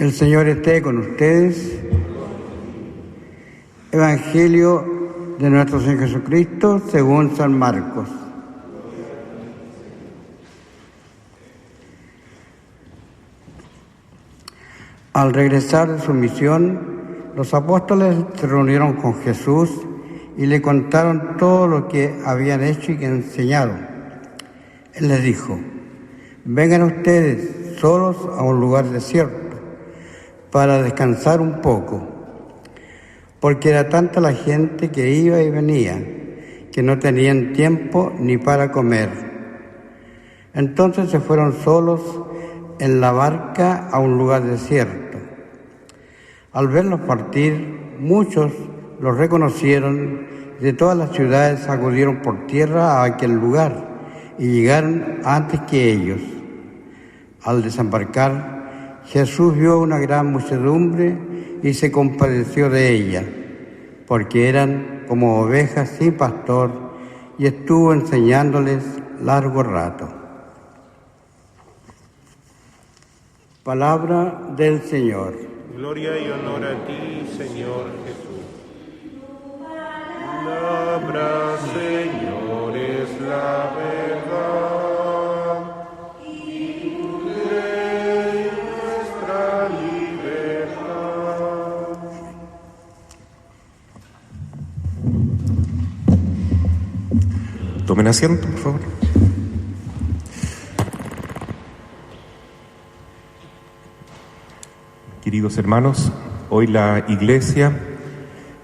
El Señor esté con ustedes. Evangelio de nuestro Señor Jesucristo según San Marcos. Al regresar de su misión, los apóstoles se reunieron con Jesús y le contaron todo lo que habían hecho y que enseñado. Él les dijo: vengan ustedes solos a un lugar desierto para descansar un poco, porque era tanta la gente que iba y venía, que no tenían tiempo ni para comer. Entonces se fueron solos en la barca a un lugar desierto. Al verlos partir, muchos los reconocieron, de todas las ciudades acudieron por tierra a aquel lugar y llegaron antes que ellos. Al desembarcar, Jesús vio una gran muchedumbre y se compadeció de ella, porque eran como ovejas sin pastor, y estuvo enseñándoles largo rato. Palabra del Señor. Gloria y honor a ti, Señor Jesús. Palabra, Señor, es la verdad. Tomen asiento, por favor. Queridos hermanos, hoy la Iglesia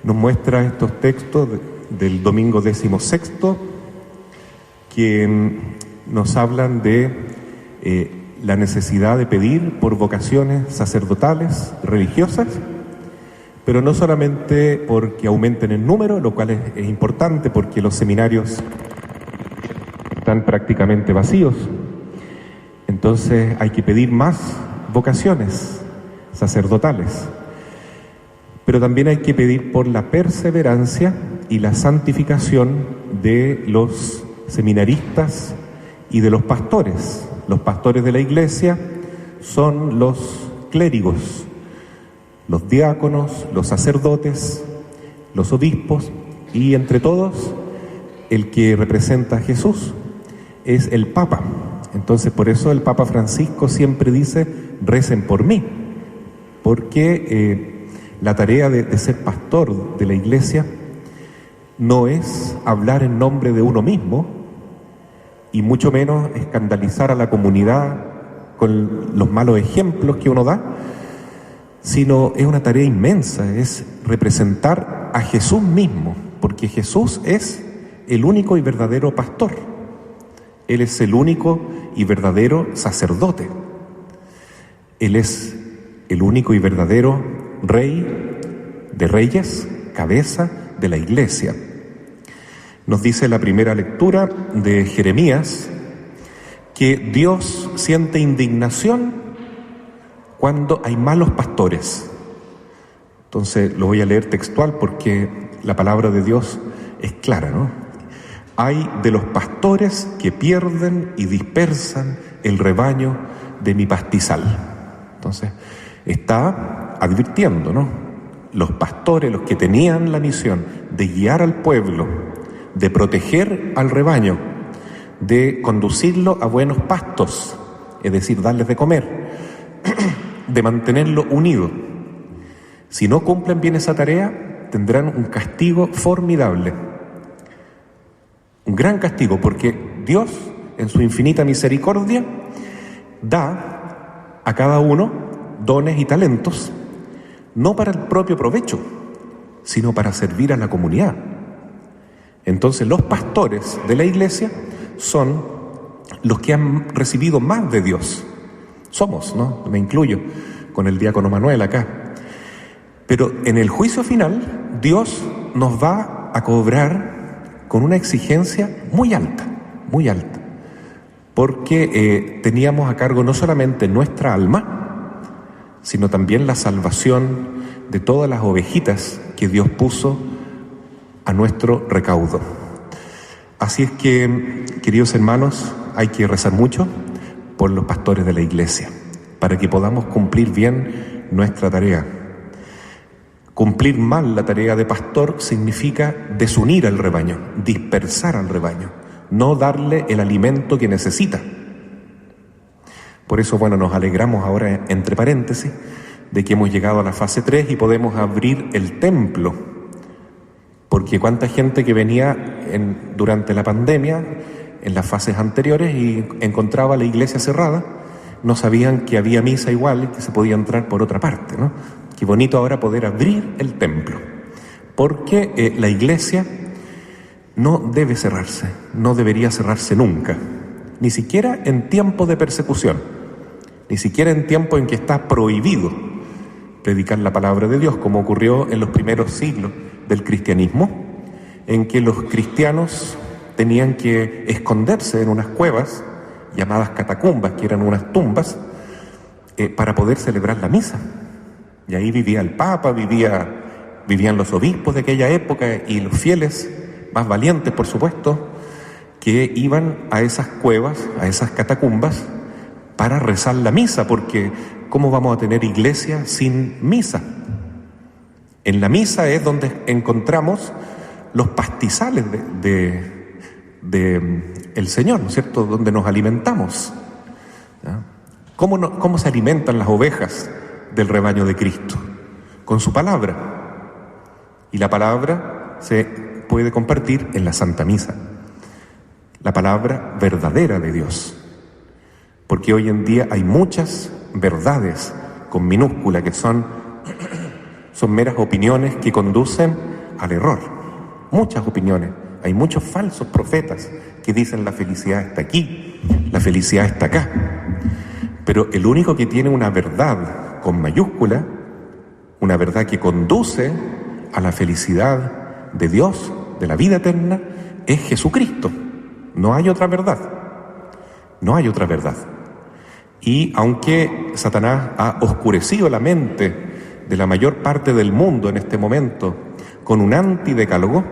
nos muestra estos textos del domingo 16º que nos hablan de la necesidad de pedir por vocaciones sacerdotales, religiosas, pero no solamente porque aumenten en número, lo cual es importante porque los seminarios están prácticamente vacíos. Entonces hay que pedir más vocaciones sacerdotales, pero también hay que pedir por la perseverancia y la santificación de los seminaristas y de los pastores. Los pastores de la Iglesia son los clérigos, los diáconos, los sacerdotes, los obispos y entre todos el que representa a Jesús es el Papa. Entonces por eso el Papa Francisco siempre dice: recen por mí, porque la tarea de ser pastor de la Iglesia no es hablar en nombre de uno mismo y mucho menos escandalizar a la comunidad con los malos ejemplos que uno da, sino es una tarea inmensa, es representar a Jesús mismo, porque Jesús es el único y verdadero pastor. Él es el único y verdadero sacerdote. Él es el único y verdadero Rey de reyes, cabeza de la Iglesia. Nos dice la primera lectura de Jeremías que Dios siente indignación cuando hay malos pastores. Entonces lo voy a leer textual porque la palabra de Dios es clara, ¿no? Hay de los pastores que pierden y dispersan el rebaño de mi pastizal. Entonces está advirtiendo, ¿no? Los pastores, los que tenían la misión de guiar al pueblo, de proteger al rebaño, de conducirlo a buenos pastos, es decir, darles de comer, de mantenerlo unido. Si no cumplen bien esa tarea, tendrán un castigo formidable. Un gran castigo, porque Dios, en su infinita misericordia, da a cada uno dones y talentos, no para el propio provecho, sino para servir a la comunidad. Entonces los pastores de la Iglesia son los que han recibido más de Dios. Somos, ¿no? Me incluyo con el diácono Manuel acá. Pero en el juicio final, Dios nos va a cobrar con una exigencia muy alta, porque teníamos a cargo no solamente nuestra alma, sino también la salvación de todas las ovejitas que Dios puso a nuestro recaudo. Así es que, queridos hermanos, hay que rezar mucho por los pastores de la Iglesia, para que podamos cumplir bien nuestra tarea. Cumplir mal la tarea de pastor significa desunir al rebaño, dispersar al rebaño, no darle el alimento que necesita. Por eso, nos alegramos ahora, entre paréntesis, de que hemos llegado a la fase 3 y podemos abrir el templo. Porque cuánta gente que venía durante la pandemia, en las fases anteriores, y encontraba la iglesia cerrada, no sabían que había misa igual y que se podía entrar por otra parte, ¿no? Qué bonito ahora poder abrir el templo, porque la iglesia no debe cerrarse, no debería cerrarse nunca, ni siquiera en tiempos de persecución, ni siquiera en tiempos en que está prohibido predicar la palabra de Dios, como ocurrió en los primeros siglos del cristianismo, en que los cristianos tenían que esconderse en unas cuevas llamadas catacumbas, que eran unas tumbas, para poder celebrar la misa. Y ahí vivía el Papa, vivían los obispos de aquella época y los fieles más valientes, por supuesto, que iban a esas cuevas, a esas catacumbas, para rezar la misa, porque ¿cómo vamos a tener iglesia sin misa? En la misa es donde encontramos los pastizales el Señor, ¿no es cierto?, donde nos alimentamos. ¿Ya? ¿Cómo se alimentan las ovejas del rebaño de Cristo? Con su palabra. Y la palabra se puede compartir en la Santa Misa, la palabra verdadera de Dios. Porque hoy en día hay muchas verdades con minúscula que son meras opiniones que conducen al error. Muchas opiniones. Hay muchos falsos profetas que dicen la felicidad está aquí, la felicidad está acá. Pero el único que tiene una verdad con mayúscula, una verdad que conduce a la felicidad de Dios, de la vida eterna, es Jesucristo. No hay otra verdad. No hay otra verdad. Y aunque Satanás ha oscurecido la mente de la mayor parte del mundo en este momento con un antidecálogo,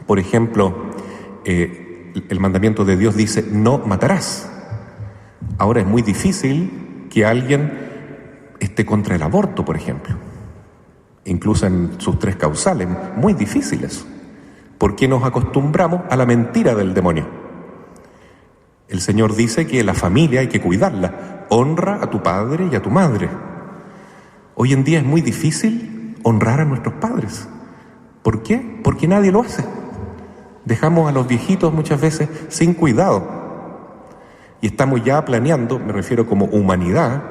por ejemplo, el mandamiento de Dios dice no matarás. Ahora es muy difícil que alguien esté contra el aborto, por ejemplo, incluso en sus 3 causales, muy difíciles, porque nos acostumbramos a la mentira del demonio. El Señor dice que la familia hay que cuidarla, honra a tu padre y a tu madre. Hoy en día es muy difícil honrar a nuestros padres. ¿Por qué? Porque nadie lo hace. Dejamos a los viejitos muchas veces sin cuidado. Y estamos ya planeando, me refiero como humanidad,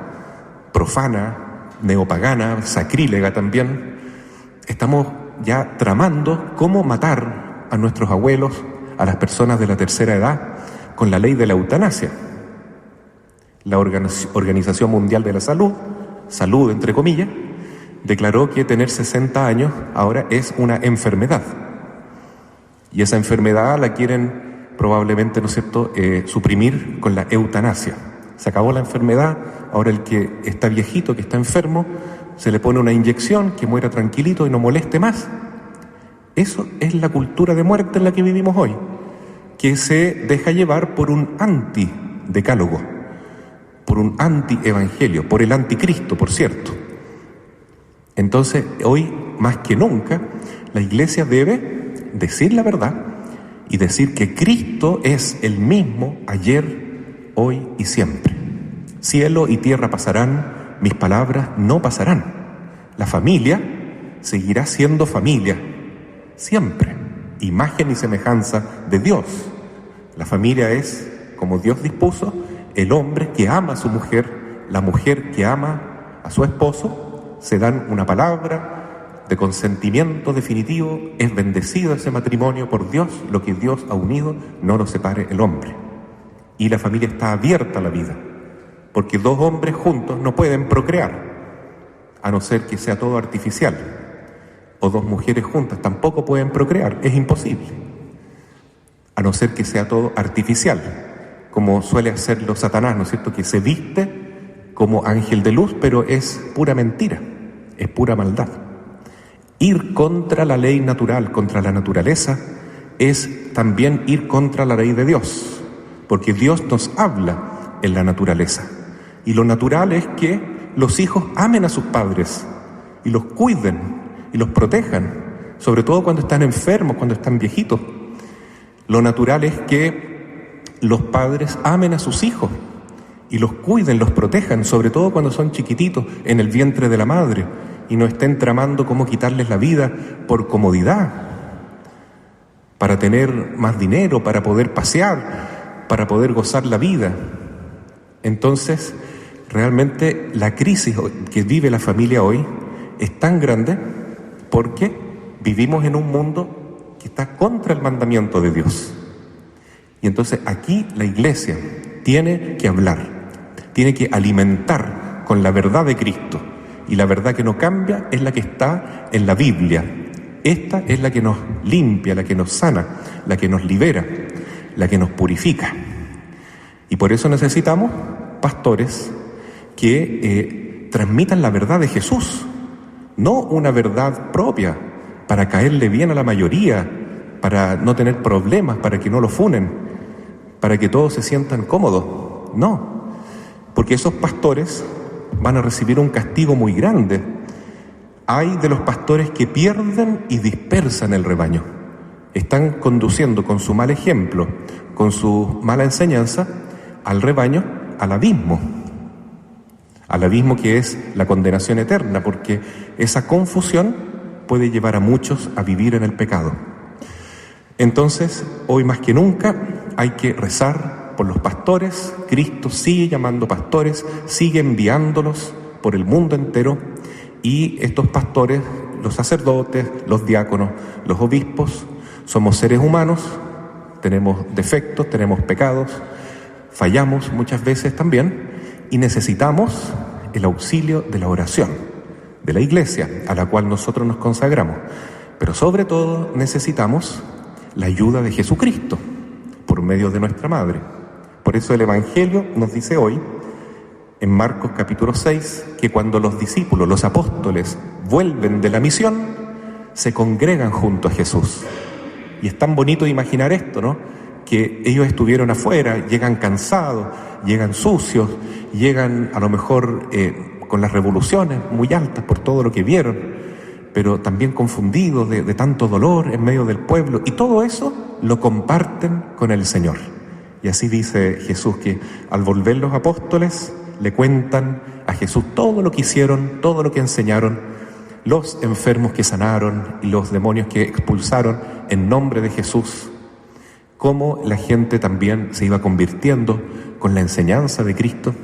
profana, neopagana, sacrílega también, estamos ya tramando cómo matar a nuestros abuelos, a las personas de la tercera edad, con la ley de la eutanasia. La Organización Mundial de la Salud entre comillas, declaró que tener 60 años ahora es una enfermedad. Y esa enfermedad la quieren probablemente, ¿no es cierto?, suprimir con la eutanasia. Se acabó la enfermedad, ahora el que está viejito, que está enfermo, se le pone una inyección, que muera tranquilito y no moleste más. Eso es la cultura de muerte en la que vivimos hoy, que se deja llevar por un antidecálogo, por un antievangelio, por el anticristo, por cierto. Entonces, hoy más que nunca, la Iglesia debe decir la verdad y decir que Cristo es el mismo ayer, hoy y siempre. Cielo y tierra pasarán, mis palabras no pasarán. La familia seguirá siendo familia, siempre, imagen y semejanza de Dios. La familia es, como Dios dispuso, el hombre que ama a su mujer, la mujer que ama a su esposo, se dan una palabra de consentimiento definitivo, es bendecido ese matrimonio por Dios, lo que Dios ha unido no lo separe el hombre. Y la familia está abierta a la vida, porque 2 hombres juntos no pueden procrear, a no ser que sea todo artificial, o 2 mujeres juntas tampoco pueden procrear, es imposible, a no ser que sea todo artificial, como suele hacerlo Satanás, ¿no es cierto?, que se viste como ángel de luz, pero es pura mentira, es pura maldad. Ir contra la ley natural, contra la naturaleza, es también ir contra la ley de Dios, porque Dios nos habla en la naturaleza. Y lo natural es que los hijos amen a sus padres y los cuiden y los protejan, sobre todo cuando están enfermos, cuando están viejitos. Lo natural es que los padres amen a sus hijos y los cuiden, los protejan, sobre todo cuando son chiquititos en el vientre de la madre y no estén tramando cómo quitarles la vida por comodidad, para tener más dinero, para poder pasear, para poder gozar la vida. Entonces, realmente la crisis que vive la familia hoy es tan grande porque vivimos en un mundo que está contra el mandamiento de Dios. Y entonces aquí la Iglesia tiene que hablar, tiene que alimentar con la verdad de Cristo. Y la verdad que no cambia es la que está en la Biblia. Esta es la que nos limpia, la que nos sana, la que nos libera, la que nos purifica. Y por eso necesitamos pastores que transmitan la verdad de Jesús, no una verdad propia para caerle bien a la mayoría, para no tener problemas, para que no lo funen, para que todos se sientan cómodos. No, porque esos pastores van a recibir un castigo muy grande. Hay de los pastores que pierden y dispersan el rebaño. Están conduciendo con su mal ejemplo, con su mala enseñanza, al rebaño al abismo que es la condenación eterna, porque esa confusión puede llevar a muchos a vivir en el pecado. Entonces, hoy más que nunca hay que rezar por los pastores. Cristo sigue llamando pastores, sigue enviándolos por el mundo entero, y estos pastores, los sacerdotes, los diáconos, los obispos, somos seres humanos, tenemos defectos, tenemos pecados, fallamos muchas veces también, y necesitamos el auxilio de la oración, de la Iglesia, a la cual nosotros nos consagramos. Pero sobre todo necesitamos la ayuda de Jesucristo, por medio de nuestra Madre. Por eso el Evangelio nos dice hoy, en Marcos capítulo 6, que cuando los discípulos, los apóstoles, vuelven de la misión, se congregan junto a Jesús. Y es tan bonito imaginar esto, ¿no? Que ellos estuvieron afuera, llegan cansados, llegan sucios, llegan a lo mejor con las revoluciones muy altas por todo lo que vieron, pero también confundidos de tanto dolor en medio del pueblo, y todo eso lo comparten con el Señor. Y así dice Jesús, que al volver los apóstoles le cuentan a Jesús todo lo que hicieron, todo lo que enseñaron, los enfermos que sanaron y los demonios que expulsaron en nombre de Jesús, cómo la gente también se iba convirtiendo con la enseñanza de Cristo.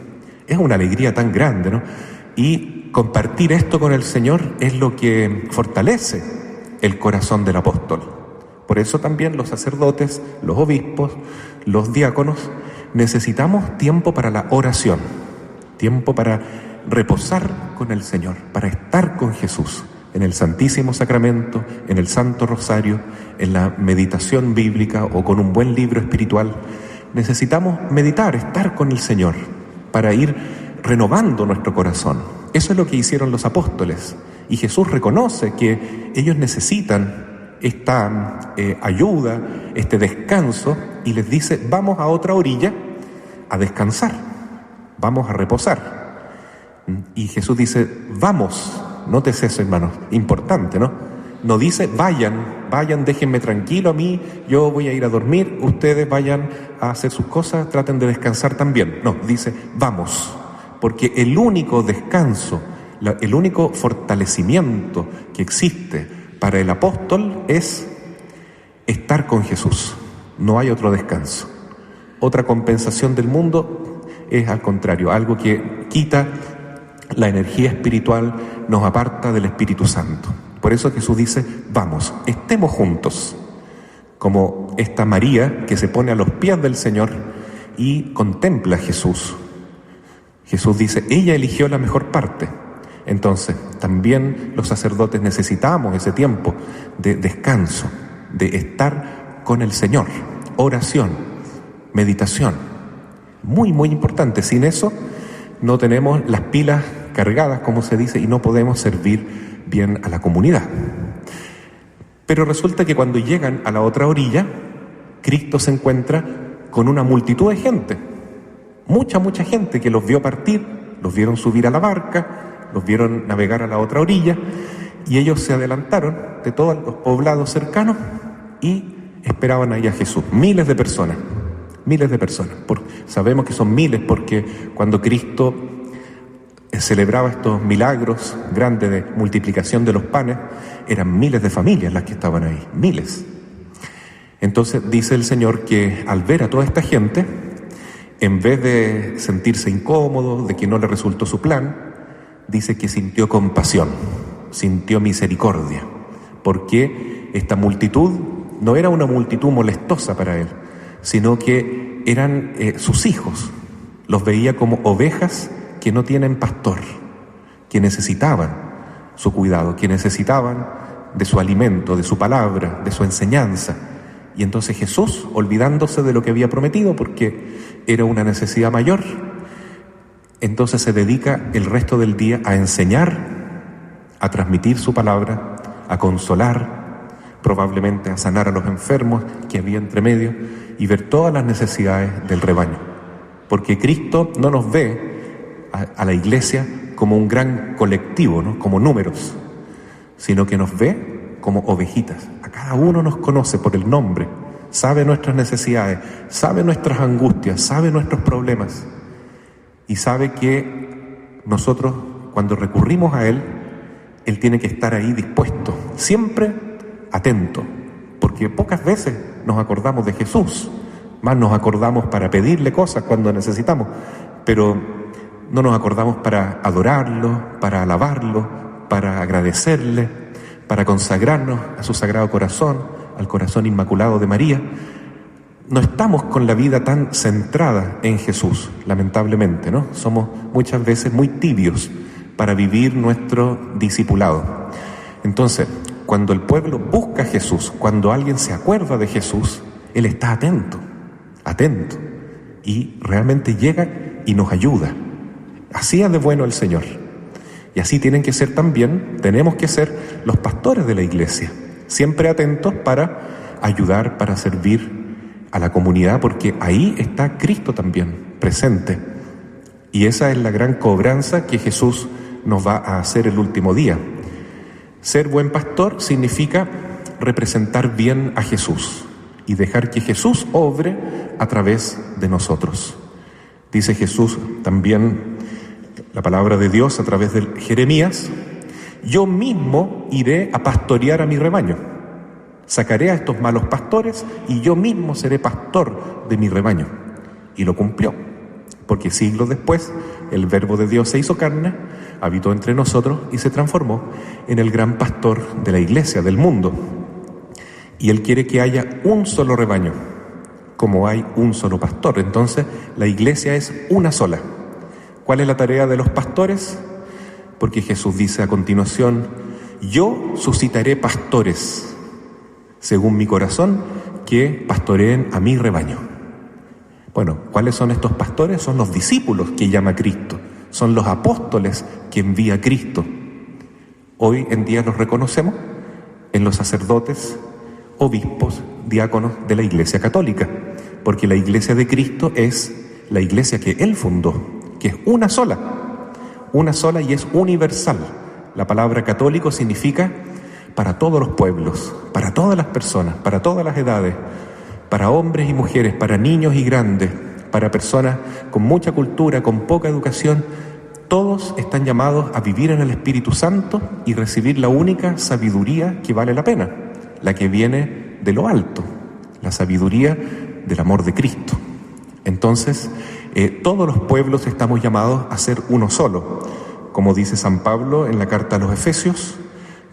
Es una alegría tan grande, ¿no? Y compartir esto con el Señor es lo que fortalece el corazón del apóstol. Por eso también los sacerdotes, los obispos, los diáconos, necesitamos tiempo para la oración, tiempo para reposar con el Señor, para estar con Jesús en el Santísimo Sacramento, en el Santo Rosario, en la meditación bíblica o con un buen libro espiritual. Necesitamos meditar, estar con el Señor, para ir renovando nuestro corazón. Eso es lo que hicieron los apóstoles, y Jesús reconoce que ellos necesitan esta ayuda, este descanso, y les dice: vamos a otra orilla a descansar, vamos a reposar. Y Jesús dice: vamos, nótese eso, hermanos, importante, ¿no? No dice: vayan, déjenme tranquilo a mí, yo voy a ir a dormir, ustedes vayan a hacer sus cosas, traten de descansar también. No, dice: vamos, porque el único descanso, el único fortalecimiento que existe para el apóstol es estar con Jesús. No hay otro descanso. Otra compensación del mundo es, al contrario, algo que quita la energía espiritual, nos aparta del Espíritu Santo. Por eso Jesús dice: vamos, estemos juntos, como esta María que se pone a los pies del Señor y contempla a Jesús. Jesús dice: ella eligió la mejor parte. Entonces, también los sacerdotes necesitamos ese tiempo de descanso, de estar con el Señor, oración, meditación. Muy, muy importante. Sin eso no tenemos las pilas cargadas, como se dice, y no podemos servir bien a la comunidad. Pero resulta que cuando llegan a la otra orilla, Cristo se encuentra con una multitud de gente, mucha gente que los vio partir los vieron subir a la barca, los vieron navegar a la otra orilla, y ellos se adelantaron de todos los poblados cercanos y esperaban ahí a Jesús. Miles de personas. Sabemos que son miles porque cuando Cristo celebraba estos milagros grandes de multiplicación de los panes, eran miles de familias las que estaban ahí, miles. Entonces dice el Señor que al ver a toda esta gente, en vez de sentirse incómodo, de que no le resultó su plan, dice que sintió compasión, sintió misericordia, porque esta multitud no era una multitud molestosa para él, sino que eran sus hijos. Los veía como ovejas que no tienen pastor, que necesitaban su cuidado, que necesitaban de su alimento, de su palabra, de su enseñanza. Y entonces Jesús, olvidándose de lo que había prometido, porque era una necesidad mayor, entonces se dedica el resto del día a enseñar, a transmitir su palabra, a consolar, probablemente a sanar a los enfermos que había entre medio y ver todas las necesidades del rebaño. Porque Cristo no nos ve a la iglesia como un gran colectivo, ¿no? Como números, sino que nos ve como ovejitas. A cada uno nos conoce por el nombre, sabe nuestras necesidades, sabe nuestras angustias, sabe nuestros problemas y sabe que nosotros, cuando recurrimos a Él, Él tiene que estar ahí dispuesto, siempre atento, porque pocas veces nos acordamos de Jesús, más nos acordamos para pedirle cosas cuando necesitamos, pero no nos acordamos para adorarlo, para alabarlo, para agradecerle, para consagrarnos a su Sagrado Corazón, al Corazón Inmaculado de María. No estamos con la vida tan centrada en Jesús, lamentablemente, ¿no? Somos muchas veces muy tibios para vivir nuestro discipulado. Entonces, cuando el pueblo busca a Jesús, cuando alguien se acuerda de Jesús, Él está atento, y realmente llega y nos ayuda. Así es de bueno el Señor. Y así tenemos que ser los pastores de la iglesia, siempre atentos para ayudar, para servir a la comunidad, porque ahí está Cristo también presente. Y esa es la gran cobranza que Jesús nos va a hacer el último día. Ser buen pastor significa representar bien a Jesús y dejar que Jesús obre a través de nosotros. Dice Jesús también, la palabra de Dios a través de Jeremías: yo mismo iré a pastorear a mi rebaño, sacaré a estos malos pastores y yo mismo seré pastor de mi rebaño. Y lo cumplió, porque siglos después el Verbo de Dios se hizo carne, habitó entre nosotros y se transformó en el gran pastor de la iglesia, del mundo. Y Él quiere que haya un solo rebaño, como hay un solo pastor. Entonces la iglesia es una sola. ¿Cuál es la tarea de los pastores? Porque Jesús dice a continuación: yo suscitaré pastores según mi corazón que pastoreen a mi rebaño. Bueno, ¿cuáles son estos pastores? Son los discípulos que llama Cristo, son los apóstoles que envía Cristo. Hoy en día los reconocemos en los sacerdotes, obispos, diáconos de la Iglesia Católica, porque la Iglesia de Cristo es la Iglesia que Él fundó, que es una sola y es universal. La palabra católico significa para todos los pueblos, para todas las personas, para todas las edades, para hombres y mujeres, para niños y grandes, para personas con mucha cultura, con poca educación. Todos están llamados a vivir en el Espíritu Santo y recibir la única sabiduría que vale la pena, la que viene de lo alto, la sabiduría del amor de Cristo. Entonces, todos los pueblos estamos llamados a ser uno solo, como dice San Pablo en la carta a los Efesios,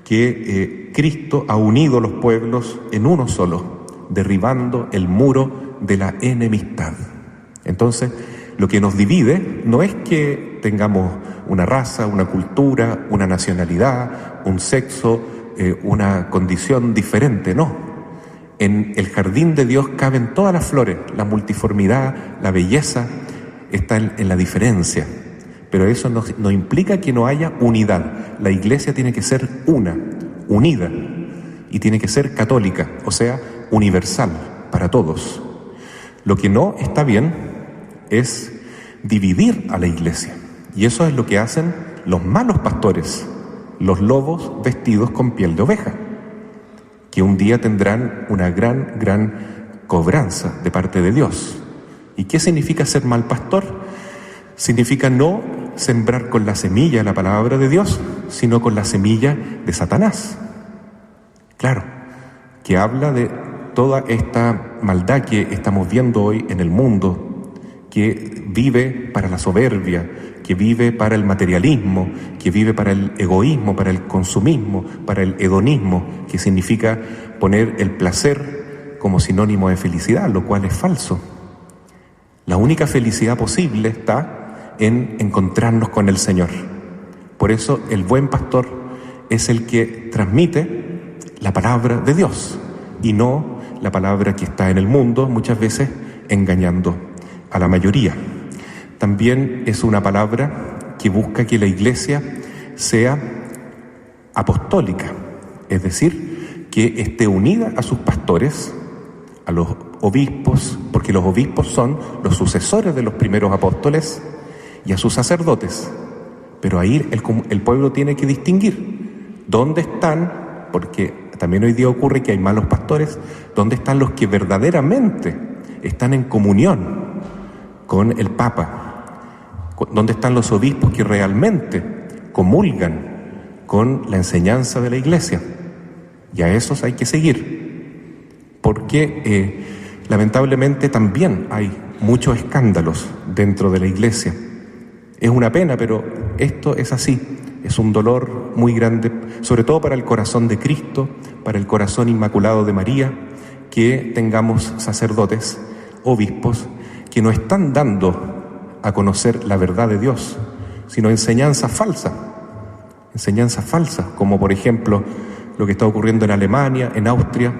que Cristo ha unido los pueblos en uno solo, derribando el muro de la enemistad. Entonces, lo que nos divide no es que tengamos una raza, una cultura, una nacionalidad, un sexo, una condición diferente, no. En el jardín de Dios caben todas las flores, la multiformidad, la belleza está en la diferencia, pero eso no implica que no haya unidad. La iglesia tiene que ser unida, y tiene que ser católica, o sea, universal para todos. Lo que no está bien es dividir a la iglesia. Y eso es lo que hacen los malos pastores, los lobos vestidos con piel de oveja, que un día tendrán una gran cobranza de parte de Dios. ¿Y qué significa ser mal pastor? Significa no sembrar con la semilla la palabra de Dios, sino con la semilla de Satanás. Claro, que habla de toda esta maldad que estamos viendo hoy en el mundo, que vive para la soberbia, que vive para el materialismo, que vive para el egoísmo, para el consumismo, para el hedonismo, que significa poner el placer como sinónimo de felicidad, lo cual es falso. La única felicidad posible está en encontrarnos con el Señor. Por eso el buen pastor es el que transmite la palabra de Dios y no la palabra que está en el mundo, muchas veces engañando a la mayoría. También es una palabra que busca que la Iglesia sea apostólica, es decir, que esté unida a sus pastores, a los obispos, porque los obispos son los sucesores de los primeros apóstoles, y a sus sacerdotes. Pero ahí el pueblo tiene que distinguir dónde están, porque también hoy día ocurre que hay malos pastores, dónde están los que verdaderamente están en comunión con el Papa, dónde están los obispos que realmente comulgan con la enseñanza de la Iglesia. Y a esos hay que seguir, porque lamentablemente también hay muchos escándalos dentro de la Iglesia. Es una pena, pero esto es así. Es un dolor muy grande, sobre todo para el corazón de Cristo, para el corazón inmaculado de María, que tengamos sacerdotes, obispos, que no están dando a conocer la verdad de Dios, sino enseñanzas falsas, como por ejemplo lo que está ocurriendo en Alemania, en Austria,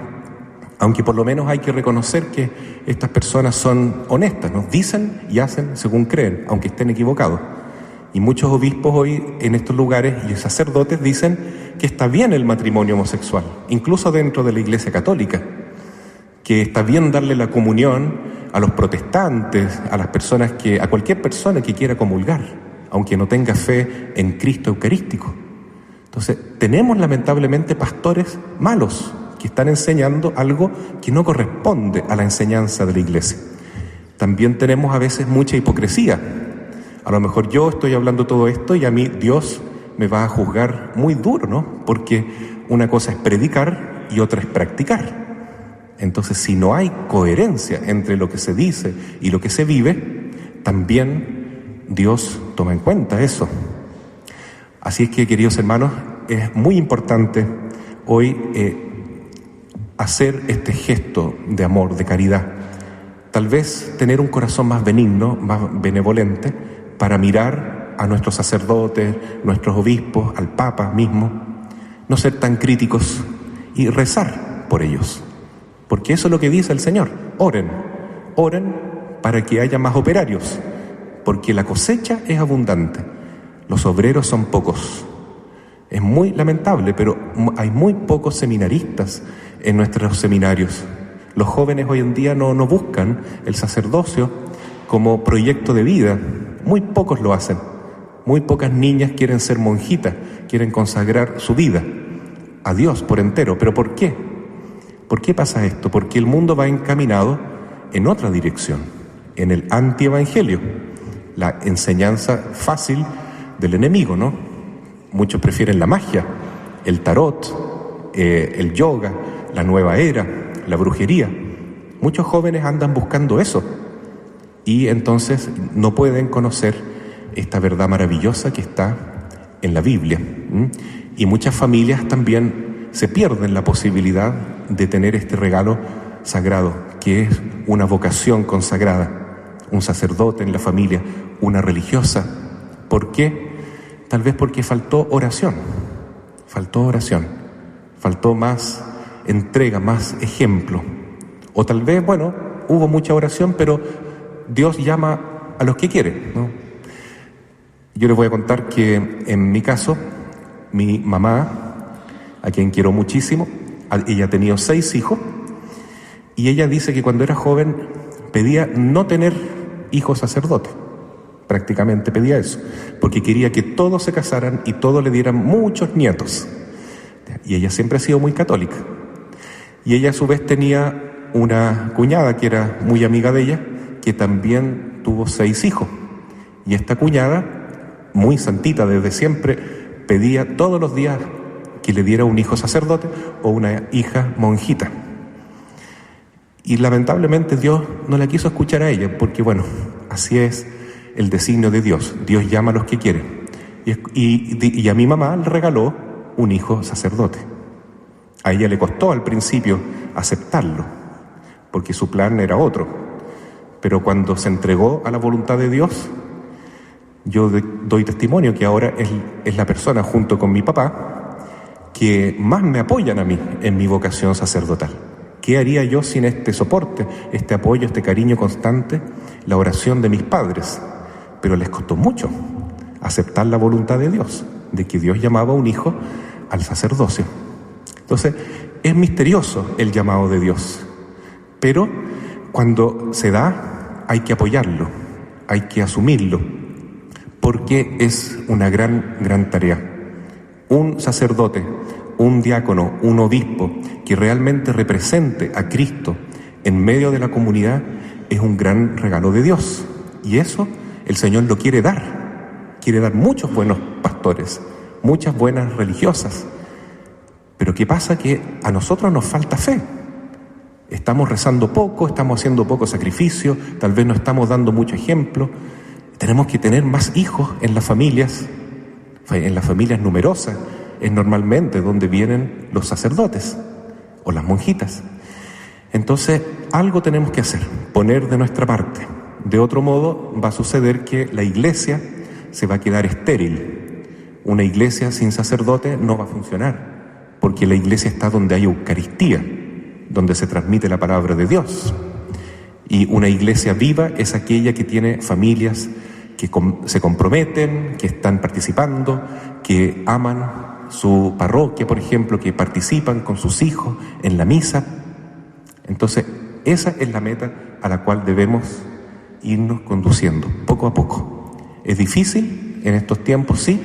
aunque por lo menos hay que reconocer que estas personas son honestas, nos dicen y hacen según creen, aunque estén equivocados. Y muchos obispos hoy en estos lugares y sacerdotes dicen que está bien el matrimonio homosexual, incluso dentro de la Iglesia Católica, que está bien darle la comunión a los protestantes, a las personas a cualquier persona que quiera comulgar, aunque no tenga fe en Cristo eucarístico. Entonces, tenemos lamentablemente pastores malos, que están enseñando algo que no corresponde a la enseñanza de la Iglesia. También tenemos a veces mucha hipocresía. A lo mejor yo estoy hablando todo esto y a mí Dios me va a juzgar muy duro, ¿no? Porque una cosa es predicar y otra es practicar. Entonces, si no hay coherencia entre lo que se dice y lo que se vive, también Dios toma en cuenta eso. Así es que, queridos hermanos, es muy importante hoy hacer este gesto de amor, de caridad. Tal vez tener un corazón más benigno, más benevolente, para mirar a nuestros sacerdotes, nuestros obispos, al Papa mismo, no ser tan críticos y rezar por ellos. Porque eso es lo que dice el Señor. Oren para que haya más operarios, porque la cosecha es abundante, los obreros son pocos. Es muy lamentable, pero hay muy pocos seminaristas en nuestros seminarios. Los jóvenes hoy en día no buscan el sacerdocio como proyecto de vida. Muy pocos lo hacen. Muy pocas niñas quieren ser monjitas, quieren consagrar su vida a Dios por entero. ¿Pero por qué? ¿Por qué pasa esto? Porque el mundo va encaminado en otra dirección, en el antievangelio, la enseñanza fácil del enemigo, ¿no? Muchos prefieren la magia, el tarot, el yoga, la nueva era, la brujería. Muchos jóvenes andan buscando eso y entonces no pueden conocer esta verdad maravillosa que está en la Biblia. Y muchas familias también se pierden la posibilidad de tener este regalo sagrado, que es una vocación consagrada, un sacerdote en la familia, una religiosa. ¿Por qué? Tal vez porque faltó oración, faltó más entrega, más ejemplo. O tal vez, hubo mucha oración, pero Dios llama a los que quiere, ¿no? Yo les voy a contar que en mi caso, mi mamá, a quien quiero muchísimo, ella ha tenido 6 hijos, y ella dice que cuando era joven pedía no tener hijos sacerdotes, prácticamente pedía eso, porque quería que todos se casaran y todos le dieran muchos nietos. Y ella siempre ha sido muy católica. Y ella a su vez tenía una cuñada que era muy amiga de ella, que también tuvo 6 hijos. Y esta cuñada, muy santita desde siempre, pedía todos los días que le diera un hijo sacerdote o una hija monjita. Y lamentablemente Dios no la quiso escuchar a ella, porque bueno, así es el designio de Dios. Dios llama a los que quiere. Y a mi mamá le regaló un hijo sacerdote. A ella le costó al principio aceptarlo, porque su plan era otro. Pero cuando se entregó a la voluntad de Dios, yo doy testimonio que ahora es la persona, junto con mi papá, que más me apoyan a mí en mi vocación sacerdotal. ¿Qué haría yo sin este soporte, este apoyo, este cariño constante? La oración de mis padres. Pero les costó mucho aceptar la voluntad de Dios, de que Dios llamaba a un hijo al sacerdocio. Entonces, es misterioso el llamado de Dios, pero cuando se da hay que apoyarlo, hay que asumirlo, porque es una gran tarea. Un sacerdote, un diácono, un obispo que realmente represente a Cristo en medio de la comunidad es un gran regalo de Dios, y eso el Señor lo quiere dar muchos buenos pastores, muchas buenas religiosas. Pero ¿qué pasa? Que a nosotros nos falta fe. Estamos rezando poco, estamos haciendo poco sacrificio, tal vez no estamos dando mucho ejemplo. Tenemos que tener más hijos en las familias numerosas, es normalmente donde vienen los sacerdotes o las monjitas. Entonces, algo tenemos que hacer, poner de nuestra parte. De otro modo, va a suceder que la iglesia se va a quedar estéril. Una iglesia sin sacerdote no va a funcionar, porque la iglesia está donde hay Eucaristía, donde se transmite la palabra de Dios. Y una iglesia viva es aquella que tiene familias que se comprometen, que están participando, que aman su parroquia, por ejemplo, que participan con sus hijos en la misa. Entonces, esa es la meta a la cual debemos irnos conduciendo, poco a poco. Es difícil en estos tiempos, sí,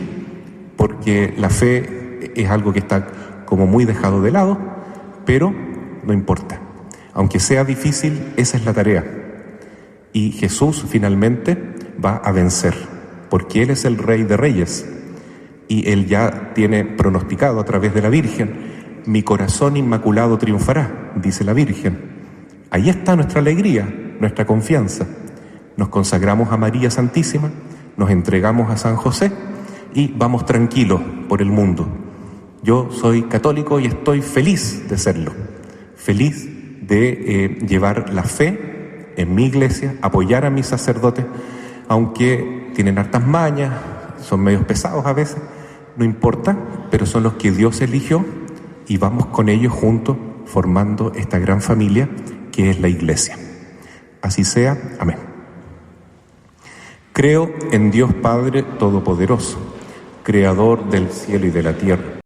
porque la fe es algo que está como muy dejado de lado, pero no importa. Aunque sea difícil, esa es la tarea. Y Jesús finalmente va a vencer, porque Él es el Rey de Reyes, y Él ya tiene pronosticado a través de la Virgen: mi corazón inmaculado triunfará, dice la Virgen. Ahí está nuestra alegría, nuestra confianza. Nos consagramos a María Santísima, nos entregamos a San José y vamos tranquilos por el mundo. Yo soy católico y estoy feliz de serlo, feliz de llevar la fe en mi iglesia, apoyar a mis sacerdotes, aunque tienen hartas mañas, son medios pesados a veces, no importa, pero son los que Dios eligió y vamos con ellos juntos formando esta gran familia que es la iglesia. Así sea, amén. Creo en Dios Padre Todopoderoso, Creador del cielo y de la tierra,